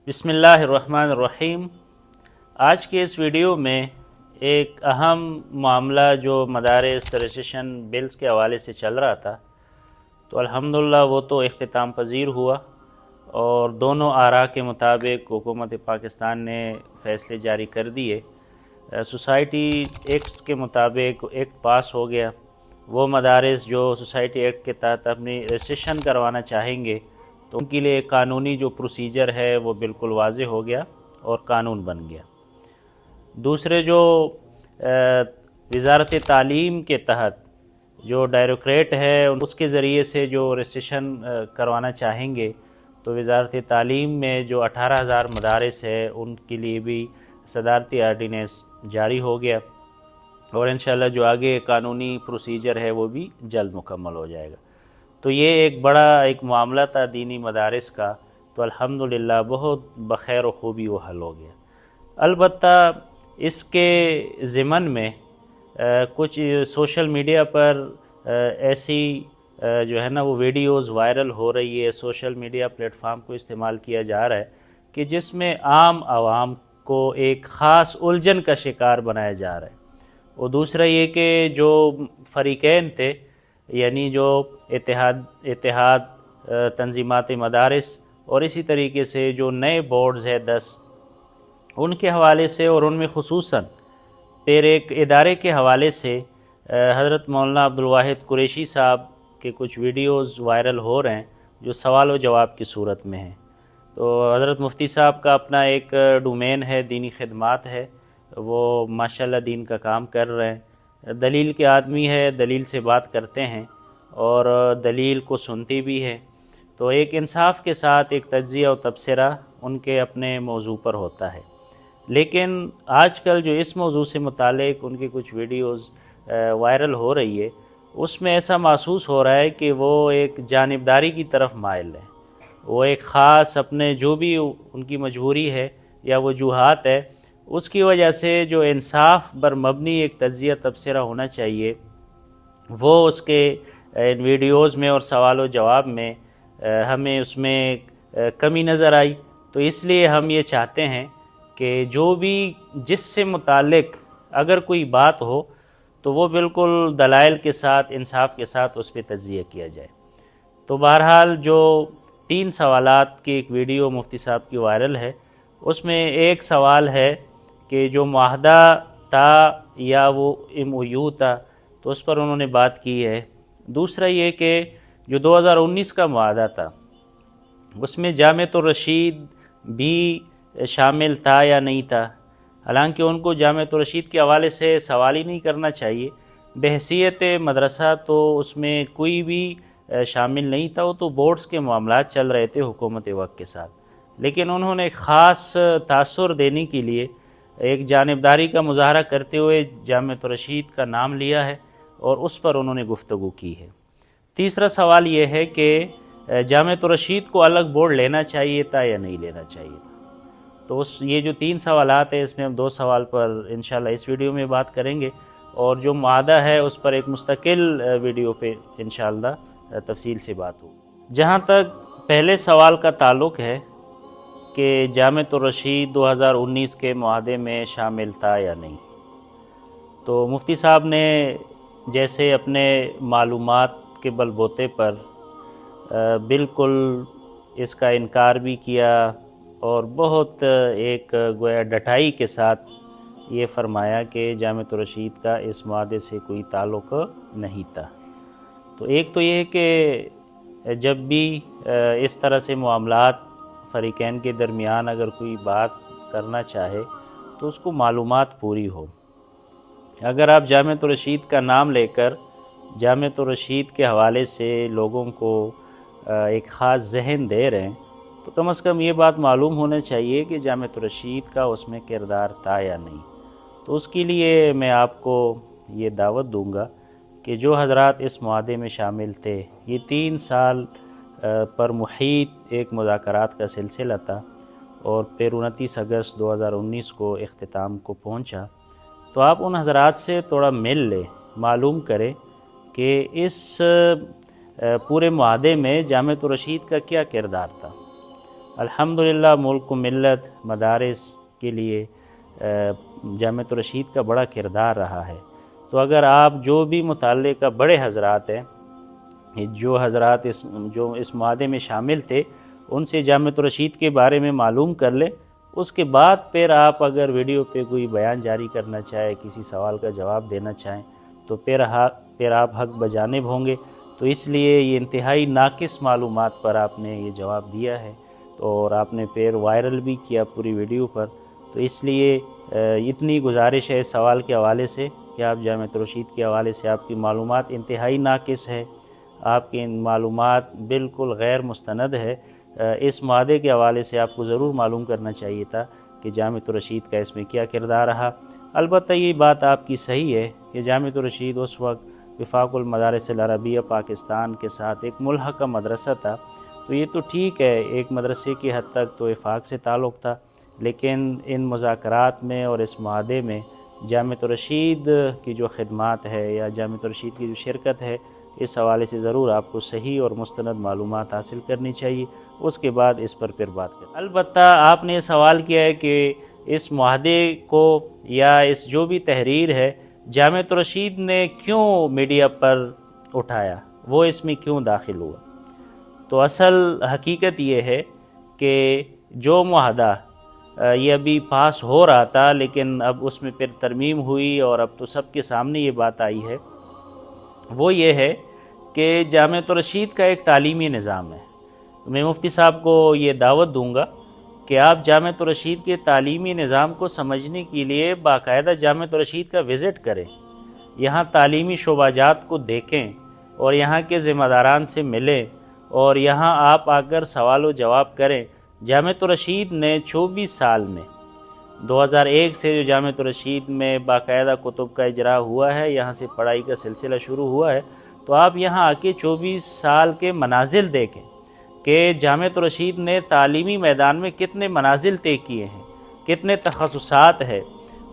بسم اللہ الرحمن الرحیم۔ آج کے اس ویڈیو میں ایک اہم معاملہ جو مدارس رجسٹریشن بلز کے حوالے سے چل رہا تھا، تو الحمدللہ وہ تو اختتام پذیر ہوا اور دونوں آراء کے مطابق حکومت پاکستان نے فیصلے جاری کر دیے۔ سوسائٹی ایکٹس کے مطابق ایکٹ پاس ہو گیا۔ وہ مدارس جو سوسائٹی ایکٹ کے تحت اپنی رجسٹریشن کروانا چاہیں گے تو ان کے لیے قانونی جو پروسیجر ہے وہ بالکل واضح ہو گیا اور قانون بن گیا۔ دوسرے جو وزارت تعلیم کے تحت جو ڈائریکٹریٹ ہے اس کے ذریعے سے جو رجسٹریشن کروانا چاہیں گے تو وزارت تعلیم میں جو 18,000 مدارس ہے ان کے لیے بھی صدارتی آرڈیننس جاری ہو گیا اور انشاءاللہ جو آگے قانونی پروسیجر ہے وہ بھی جلد مکمل ہو جائے گا۔ تو یہ ایک بڑا معاملہ تھا دینی مدارس کا، تو الحمدللہ بہت بخیر و خوبی وہ حل ہو گیا۔ البتہ اس کے ضمن میں کچھ سوشل میڈیا پر ایسی جو ہے نا وہ ویڈیوز وائرل ہو رہی ہے، سوشل میڈیا پلیٹ فارم کو استعمال کیا جا رہا ہے کہ جس میں عام عوام کو ایک خاص الجھن کا شکار بنایا جا رہا ہے۔ اور دوسرا یہ کہ جو فریقین تھے، یعنی جو اتحاد تنظیمات مدارس اور اسی طریقے سے جو نئے بورڈز ہے 10 ان کے حوالے سے اور ان میں خصوصاً پھر ایک ادارے کے حوالے سے حضرت مولانا عبدالواحد قریشی صاحب کے کچھ ویڈیوز وائرل ہو رہے ہیں جو سوال و جواب کی صورت میں ہیں۔ تو حضرت مفتی صاحب کا اپنا ایک ڈومین ہے، دینی خدمات ہے، وہ ماشاءاللہ دین کا کام کر رہے ہیں، دلیل کے آدمی ہے، دلیل سے بات کرتے ہیں اور دلیل کو سنتی بھی ہے۔ تو ایک انصاف کے ساتھ ایک تجزیہ و تبصرہ ان کے اپنے موضوع پر ہوتا ہے۔ لیکن آج کل جو اس موضوع سے متعلق ان کی کچھ ویڈیوز وائرل ہو رہی ہے، اس میں ایسا محسوس ہو رہا ہے کہ وہ ایک جانبداری کی طرف مائل ہے۔ وہ ایک خاص اپنے جو بھی ان کی مجبوری ہے یا وجوہات ہے، اس کی وجہ سے جو انصاف پر مبنی ایک تجزیہ تبصرہ ہونا چاہیے وہ اس کے ان ویڈیوز میں اور سوال و جواب میں ہمیں اس میں کمی نظر آئی۔ تو اس لیے ہم یہ چاہتے ہیں کہ جو بھی جس سے متعلق اگر کوئی بات ہو تو وہ بالکل دلائل کے ساتھ انصاف کے ساتھ اس پہ تجزیہ کیا جائے۔ تو بہرحال جو 3 سوالات کی ایک ویڈیو مفتی صاحب کی وائرل ہے، اس میں ایک سوال ہے کہ جو معاہدہ تھا یا وہ MOU تھا تو اس پر انہوں نے بات کی ہے۔ دوسرا یہ کہ جو 2019 کا معاہدہ تھا اس میں جامعۃ الرشید بھی شامل تھا یا نہیں تھا، حالانکہ ان کو جامعۃ الرشید کے حوالے سے سوال ہی نہیں کرنا چاہیے، بحیثیت مدرسہ تو اس میں کوئی بھی شامل نہیں تھا، وہ تو بورڈز کے معاملات چل رہے تھے حکومت وقت کے ساتھ۔ لیکن انہوں نے ایک خاص تاثر دینے کے لیے ایک جانبداری کا مظاہرہ کرتے ہوئے جامعۃ الرشید کا نام لیا ہے اور اس پر انہوں نے گفتگو کی ہے۔ تیسرا سوال یہ ہے کہ جامعۃ الرشید کو الگ بورڈ لینا چاہیے تھا یا نہیں لینا چاہیے تھا۔ تو یہ جو 3 سوالات ہیں اس میں ہم 2 سوال پر انشاءاللہ اس ویڈیو میں بات کریں گے اور جو معاہدہ ہے اس پر ایک مستقل ویڈیو پہ انشاءاللہ تفصیل سے بات ہوگی۔ جہاں تک پہلے سوال کا تعلق ہے کہ جامعۃ الرشید 2019 کے معاہدے میں شامل تھا یا نہیں، تو مفتی صاحب نے جیسے اپنے معلومات کے بل بوتے پر بالکل اس کا انکار بھی کیا اور بہت ایک گویا ڈٹائی کے ساتھ یہ فرمایا کہ جامعۃ الرشید کا اس معاہدے سے کوئی تعلق نہیں تھا۔ تو ایک تو یہ کہ جب بھی اس طرح سے معاملات فریقین کے درمیان اگر کوئی بات کرنا چاہے تو اس کو معلومات پوری ہو۔ اگر آپ جامعۃ الرشید کا نام لے کر جامعۃ الرشید کے حوالے سے لوگوں کو ایک خاص ذہن دے رہے ہیں تو کم از کم یہ بات معلوم ہونا چاہیے کہ جامعۃ الرشید کا اس میں کردار تھا یا نہیں۔ تو اس کے لیے میں آپ کو یہ دعوت دوں گا کہ جو حضرات اس معاہدے میں شامل تھے، یہ 3 سال پر محیط ایک مذاکرات کا سلسلہ تھا اور پھر 29 اگست 2019 کو اختتام کو پہنچا، تو آپ ان حضرات سے تھوڑا مل لیں، معلوم کریں کہ اس پورے معاہدے میں جامعۃ الرشید کا کیا کردار تھا۔ الحمدللہ ملک و ملت مدارس کے لیے جامعۃ الرشید کا بڑا کردار رہا ہے۔ تو اگر آپ جو بھی متعلقہ بڑے حضرات ہیں، جو حضرات جو اس معاہدے میں شامل تھے، ان سے جامعۃ الرشید کے بارے میں معلوم کر لیں، اس کے بعد پھر آپ اگر ویڈیو پہ کوئی بیان جاری کرنا چاہیں، کسی سوال کا جواب دینا چاہیں تو پھر آپ حق بجانب ہوں گے۔ تو اس لیے یہ انتہائی ناقص معلومات پر آپ نے یہ جواب دیا ہے، اور آپ نے پھر وائرل بھی کیا پوری ویڈیو پر۔ تو اس لیے اتنی گزارش ہے اس سوال کے حوالے سے کہ آپ جامعۃ الرشید کے حوالے سے آپ کی معلومات انتہائی ناقص ہے، آپ کی معلومات بالکل غیر مستند ہے۔ اس معاہدے کے حوالے سے آپ کو ضرور معلوم کرنا چاہیے تھا کہ جامعۃ الرشید کا اس میں کیا کردار رہا۔ البتہ یہ بات آپ کی صحیح ہے کہ جامعۃ الرشید اس وقت وفاق المدارس العربیہ پاکستان کے ساتھ ایک ملحقہ مدرسہ تھا، تو یہ تو ٹھیک ہے، ایک مدرسے کی حد تک تو وفاق سے تعلق تھا، لیکن ان مذاکرات میں اور اس معاہدے میں جامعۃ الرشید کی جو خدمات ہے یا جامعۃ الرشید کی جو شرکت ہے، اس حوالے سے ضرور آپ کو صحیح اور مستند معلومات حاصل کرنی چاہیے، اس کے بعد اس پر پھر بات کریں۔ البتہ آپ نے سوال کیا ہے کہ اس معاہدے کو یا اس جو بھی تحریر ہے جامعۃ الرشید نے کیوں میڈیا پر اٹھایا، وہ اس میں کیوں داخل ہوا۔ تو اصل حقیقت یہ ہے کہ جو معاہدہ یہ ابھی پاس ہو رہا تھا، لیکن اب اس میں پھر ترمیم ہوئی اور اب تو سب کے سامنے یہ بات آئی ہے، وہ یہ ہے کہ جامعۃ الرشید کا ایک تعلیمی نظام ہے۔ میں مفتی صاحب کو یہ دعوت دوں گا کہ آپ جامعۃ الرشید کے تعلیمی نظام کو سمجھنے کے لیے باقاعدہ جامعۃ الرشید کا وزٹ کریں، یہاں تعلیمی شعبہ جات کو دیکھیں اور یہاں کے ذمہ داران سے ملیں، اور یہاں آپ آ کر سوال و جواب کریں۔ جامعۃ الرشید نے 24 سال میں 2001 سے جو جامعۃ الرشید میں باقاعدہ کتب کا اجرا ہوا ہے، یہاں سے پڑھائی کا سلسلہ شروع ہوا ہے، تو آپ یہاں آ کے 24 سال کے منازل دیکھیں کہ جامعۃ الرشید نے تعلیمی میدان میں کتنے منازل طے کیے ہیں، کتنے تخصصات ہیں،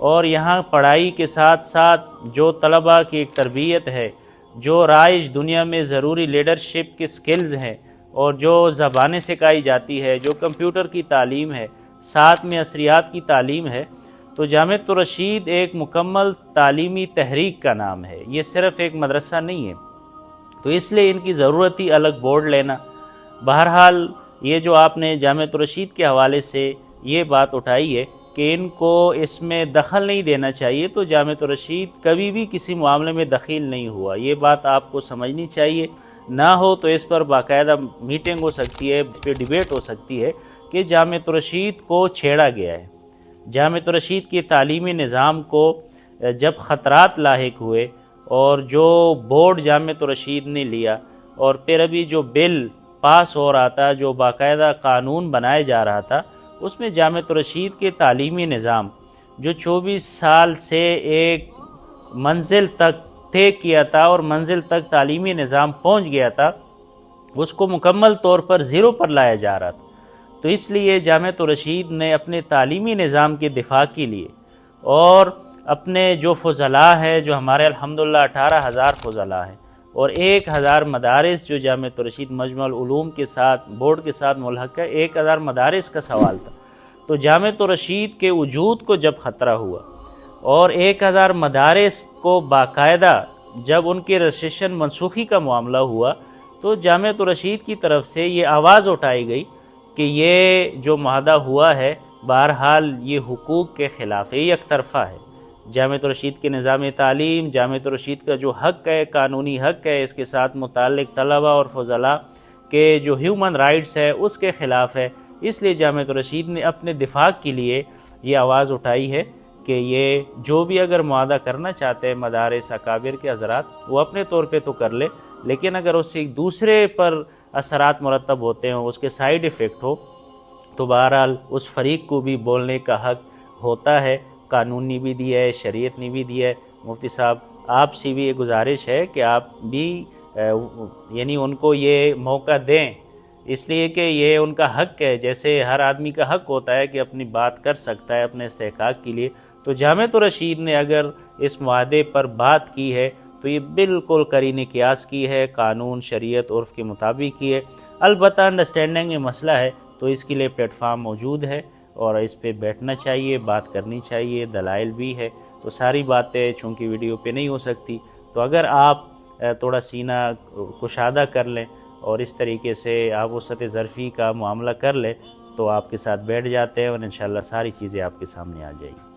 اور یہاں پڑھائی کے ساتھ ساتھ جو طلباء کی ایک تربیت ہے، جو رائج دنیا میں ضروری لیڈرشپ کے سکلز ہیں، اور جو زبانیں سکھائی جاتی ہے، جو کمپیوٹر کی تعلیم ہے، ساتھ میں عصریات کی تعلیم ہے، تو جامعۃ الرشید ایک مکمل تعلیمی تحریک کا نام ہے، یہ صرف ایک مدرسہ نہیں ہے۔ تو اس لیے ان کی ضرورت ہی الگ بورڈ لینا۔ بہرحال یہ جو آپ نے جامعۃ الرشید کے حوالے سے یہ بات اٹھائی ہے کہ ان کو اس میں دخل نہیں دینا چاہیے، تو جامعۃ الرشید کبھی بھی کسی معاملے میں دخیل نہیں ہوا، یہ بات آپ کو سمجھنی چاہیے۔ نہ ہو تو اس پر باقاعدہ میٹنگ ہو سکتی ہے، اس پہ ڈیبیٹ ہو سکتی ہے کہ جامعۃ الرشید کو چھیڑا گیا ہے۔ جامعۃ الرشید کے تعلیمی نظام کو جب خطرات لاحق ہوئے، اور جو بورڈ جامعۃ الرشید نے لیا، اور پھر ابھی جو بل پاس ہو رہا تھا، جو باقاعدہ قانون بنایا جا رہا تھا، اس میں جامعۃ الرشید کے تعلیمی نظام جو 24 سال سے ایک منزل تک طے کیا تھا اور منزل تک تعلیمی نظام پہنچ گیا تھا، اس کو مکمل طور پر زیرو پر لایا جا رہا تھا۔ تو اس لیے جامعۃ الرشید نے اپنے تعلیمی نظام کے دفاع کے لیے اور اپنے جو فضلاء ہے، جو ہمارے الحمدللہ 18,000 فضلاء ہیں، اور 1,000 مدارس جو جامعۃ الرشید مجمع العلوم کے ساتھ بورڈ کے ساتھ ملحق ہے، 1,000 مدارس کا سوال تھا۔ تو جامعۃ الرشید کے وجود کو جب خطرہ ہوا اور 1,000 مدارس کو باقاعدہ جب ان کے رجسٹریشن منسوخی کا معاملہ ہوا، تو جامعۃ الرشید کی طرف سے یہ آواز اٹھائی گئی کہ یہ جو معاہدہ ہوا ہے بہرحال یہ حقوق کے خلاف ہے، یہ یک طرفہ ہے۔ جامعۃ الرشید کے نظام تعلیم، جامعۃ الرشید کا جو حق ہے، قانونی حق ہے، اس کے ساتھ متعلق طلباء اور فضلاء کے جو ہیومن رائٹس ہے، اس کے خلاف ہے۔ اس لیے جامعۃ الرشید نے اپنے دفاع کے لیے یہ آواز اٹھائی ہے کہ یہ جو بھی اگر معاہدہ کرنا چاہتے ہیں مدارس اکابر کے حضرات، وہ اپنے طور پہ تو کر لے، لیکن اگر اس سے ایک دوسرے پر اثرات مرتب ہوتے ہوں، اس کے سائیڈ ایفیکٹ ہو، تو بہرحال اس فریق کو بھی بولنے کا حق ہوتا ہے۔ قانون نے بھی دیا ہے، شریعت نے بھی دیا ہے۔ مفتی صاحب آپ سے بھی یہ گزارش ہے کہ آپ بھی یعنی ان کو یہ موقع دیں، اس لیے کہ یہ ان کا حق ہے، جیسے ہر آدمی کا حق ہوتا ہے کہ اپنی بات کر سکتا ہے اپنے استحقاق کے لیے۔ تو جامعۃ الرشید نے اگر اس معاہدے پر بات کی ہے تو یہ بالکل قرین قیاس کی ہے، قانون شریعت عرف کے مطابق کی ہے۔ البتہ انڈرسٹینڈنگ میں مسئلہ ہے تو اس کے لیے پلیٹ فارم موجود ہے اور اس پہ بیٹھنا چاہیے، بات کرنی چاہیے، دلائل بھی ہے۔ تو ساری باتیں چونکہ ویڈیو پہ نہیں ہو سکتی، تو اگر آپ تھوڑا سینہ کشادہ کر لیں اور اس طریقے سے آپ وسعت ظرفی کا معاملہ کر لیں تو آپ کے ساتھ بیٹھ جاتے ہیں اور انشاءاللہ ساری چیزیں آپ کے سامنے آ جائیں گی۔